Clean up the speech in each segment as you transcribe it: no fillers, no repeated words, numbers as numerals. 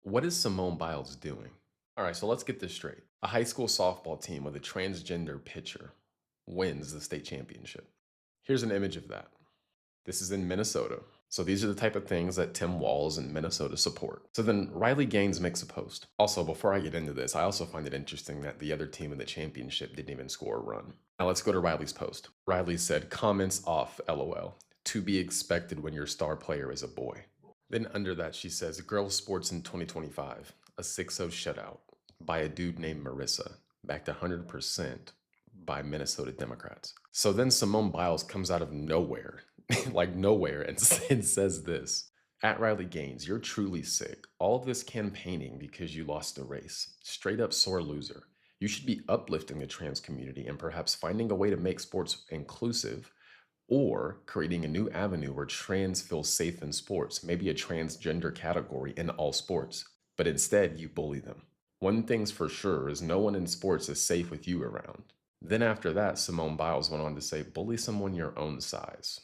What is Simone Biles doing? All right, so let's get this straight. A high school softball team with a transgender pitcher wins the state championship. Here's an image of that. This is in Minnesota. So these are the type of things that Tim Walz in Minnesota support. So then Riley Gaines makes a post. Also, before I get into this, I also find it interesting that the other team in the championship didn't even score a run. Now let's go to Riley's post. Riley said, comments off, LOL. To be expected when your star player is a boy. Then under that, she says, girls sports in 2025, a 6-0 shutout by a dude named Marissa, backed 100% by Minnesota Democrats. So then Simone Biles comes out of nowhere, like nowhere, and says this. At Riley Gaines, you're truly sick. All of this campaigning because you lost a race. Straight up sore loser. You should be uplifting the trans community and perhaps finding a way to make sports inclusive or creating a new avenue where trans feel safe in sports, maybe a transgender category in all sports. But instead, you bully them. One thing's for sure is no one in sports is safe with you around. Then after that, Simone Biles went on to say, bully someone your own size,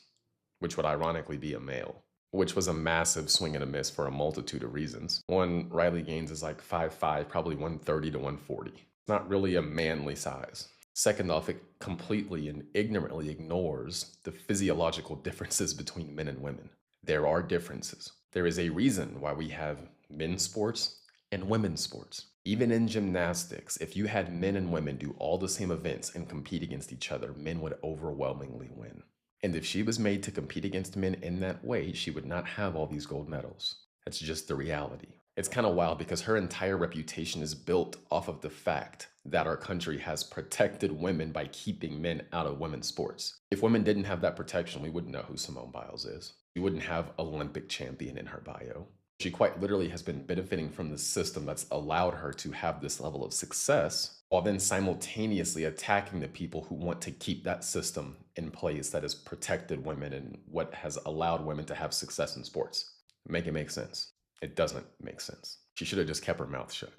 which would ironically be a male, which was a massive swing and a miss for a multitude of reasons. One, Riley Gaines is like 5'5", probably 130 to 140. It's not really a manly size. Second off, it completely and ignorantly ignores the physiological differences between men and women. There are differences. There is a reason why we have men's sports and women's sports. Even in gymnastics, if you had men and women do all the same events and compete against each other, men would overwhelmingly win. And if she was made to compete against men in that way, she would not have all these gold medals. That's just the reality. It's kind of wild because her entire reputation is built off of the fact that our country has protected women by keeping men out of women's sports. If women didn't have that protection, we wouldn't know who Simone Biles is. We wouldn't have Olympic champion in her bio. She quite literally has been benefiting from the system that's allowed her to have this level of success while then simultaneously attacking the people who want to keep that system in place that has protected women and what has allowed women to have success in sports. Make it make sense. It doesn't make sense. She should have just kept her mouth shut.